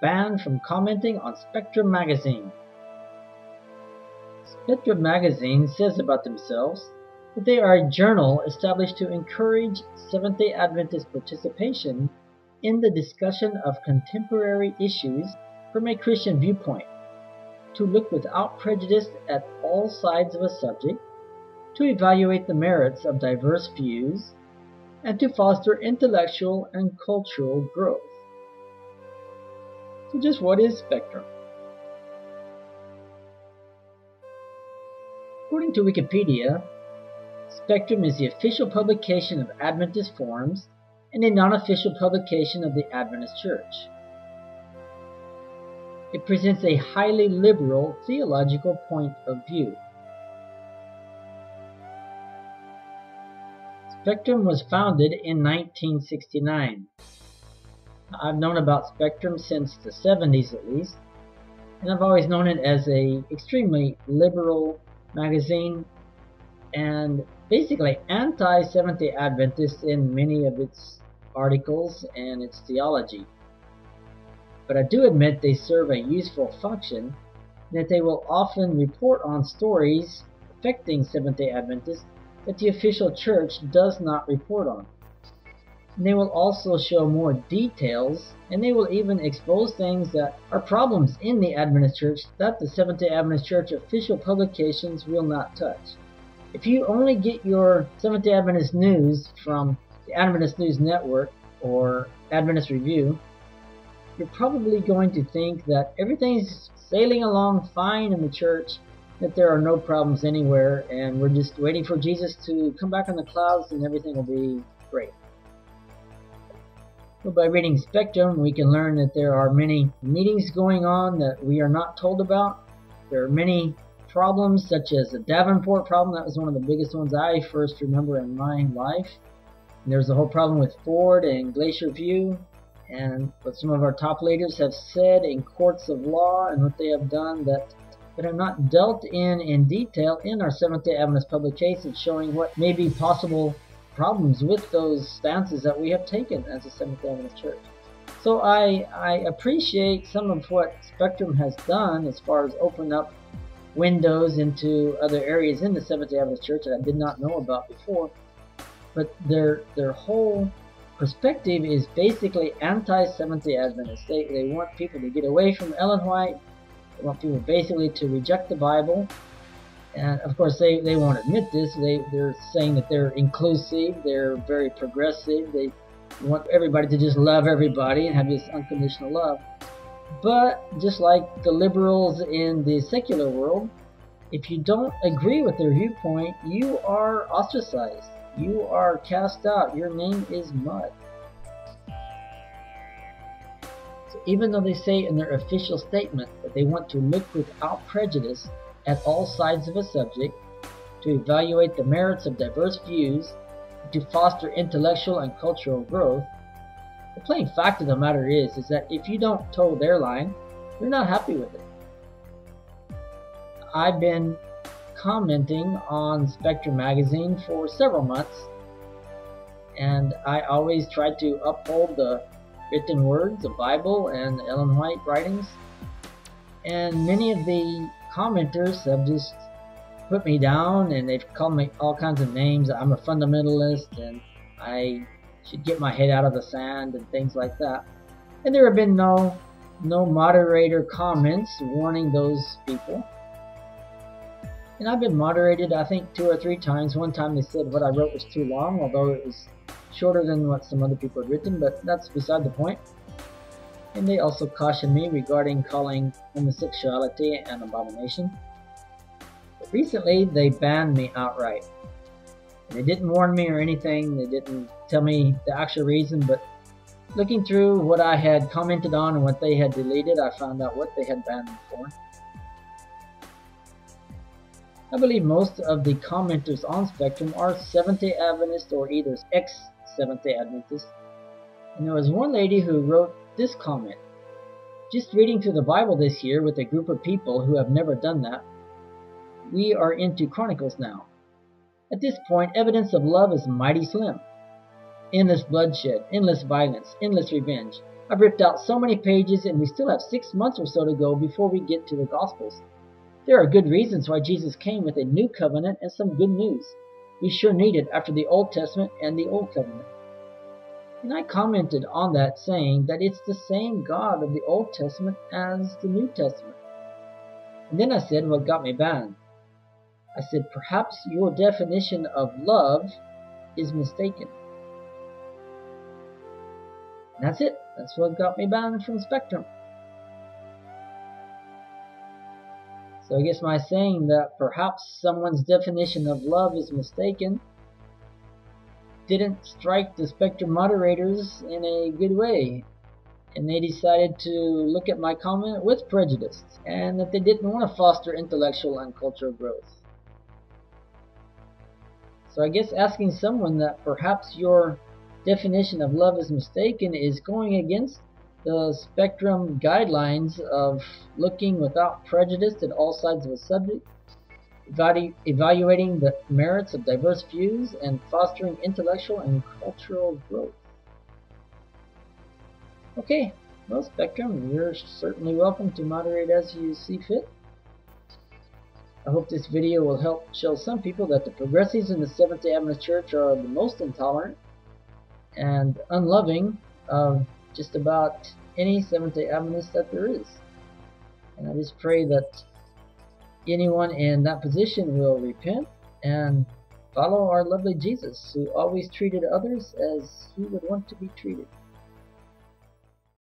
banned from commenting on Spectrum magazine. Spectrum magazine says about themselves that they are a journal established to encourage Seventh-day Adventist participation in the discussion of contemporary issues from a Christian viewpoint, to look without prejudice at all sides of a subject, to evaluate the merits of diverse views, and to foster intellectual and cultural growth. So just what is Spectrum? According to Wikipedia, Spectrum is the official publication of Adventist forums and a non-official publication of the Adventist Church. It presents a highly liberal theological point of view. Spectrum was founded in 1969. I've known about Spectrum since the 70s at least, and I've always known it as an extremely liberal magazine and basically anti-Seventh-day Adventist in many of its articles and its theology. But I do admit they serve a useful function, that they will often report on stories affecting Seventh-day Adventists that the official church does not report on. And they will also show more details, and they will even expose things that are problems in the Adventist church that the Seventh-day Adventist Church official publications will not touch. If you only get your Seventh-day Adventist news from the Adventist News Network or Adventist Review, you're probably going to think that everything's sailing along fine in the church, that there are no problems anywhere, and we're just waiting for Jesus to come back on the clouds and everything will be great. So by reading Spectrum, we can learn that there are many meetings going on that we are not told about. There are many problems, such as the Davenport problem. That was one of the biggest ones I first remember in my life. And there's the whole problem with Ford and Glacier View, and what some of our top leaders have said in courts of law and what they have done that are not dealt in detail in our Seventh-day Adventist publications, showing what may be possible problems with those stances that we have taken as a Seventh-day Adventist church. So I appreciate some of what Spectrum has done as far as open up windows into other areas in the Seventh-day Adventist church that I did not know about before. But their whole perspective is basically anti-Seventh-day Adventist. They want people to get away from Ellen White. They want people basically to reject the Bible. And of course they won't admit this. They're saying that they're inclusive, they're very progressive, they want everybody to just love everybody and have this unconditional love. But just like the liberals in the secular world, if you don't agree with their viewpoint, you are ostracized. You are cast out. Your name is mud. So even though they say in their official statement that they want to look without prejudice at all sides of a subject, to evaluate the merits of diverse views, to foster intellectual and cultural growth, the plain fact of the matter is that if you don't toe their line, you're not happy with it. I've been commenting on Spectrum magazine for several months, and I always try to uphold the written words, the Bible, and Ellen White writings. And many of the commenters have just put me down, and they've called me all kinds of names. I'm a fundamentalist, and I should get my head out of the sand, and things like that. And there have been no moderator comments warning those people. And I've been moderated, I think, 2 or 3 times. One time they said what I wrote was too long, although it was shorter than what some other people had written, but that's beside the point. And they also cautioned me regarding calling homosexuality an abomination. But recently, they banned me outright. And they didn't warn me or anything. They didn't tell me the actual reason, but looking through what I had commented on and what they had deleted, I found out what they had banned me for. I believe most of the commenters on Spectrum are Seventh-day Adventist or either ex-Seventh-day Adventist. And there was one lady who wrote this comment: "Just reading through the Bible this year with a group of people who have never done that. We are into Chronicles now. At this point, evidence of love is mighty slim. Endless bloodshed, endless violence, endless revenge. I've ripped out so many pages, and we still have 6 months or so to go before we get to the Gospels. There are good reasons why Jesus came with a new covenant and some good news. We sure need it after the Old Testament and the Old Covenant. And I commented on that, saying that it's the same God of the Old Testament as the New Testament. And then I said what got me banned. I said, perhaps your definition of love is mistaken. And that's it. That's what got me banned from Spectrum. So I guess my saying that perhaps someone's definition of love is mistaken didn't strike the Spectrum moderators in a good way. And they decided to look at my comment with prejudice, and that they didn't want to foster intellectual and cultural growth. So I guess asking someone that perhaps your definition of love is mistaken is going against the Spectrum guidelines of looking without prejudice at all sides of a subject, evaluating the merits of diverse views, and fostering intellectual and cultural growth. Okay, well, Spectrum, you're certainly welcome to moderate as you see fit. I hope this video will help show some people that the progressives in the Seventh-day Adventist Church are the most intolerant and unloving of just about any Seventh-day Adventist that there is. And I just pray that anyone in that position will repent and follow our lovely Jesus, who always treated others as he would want to be treated.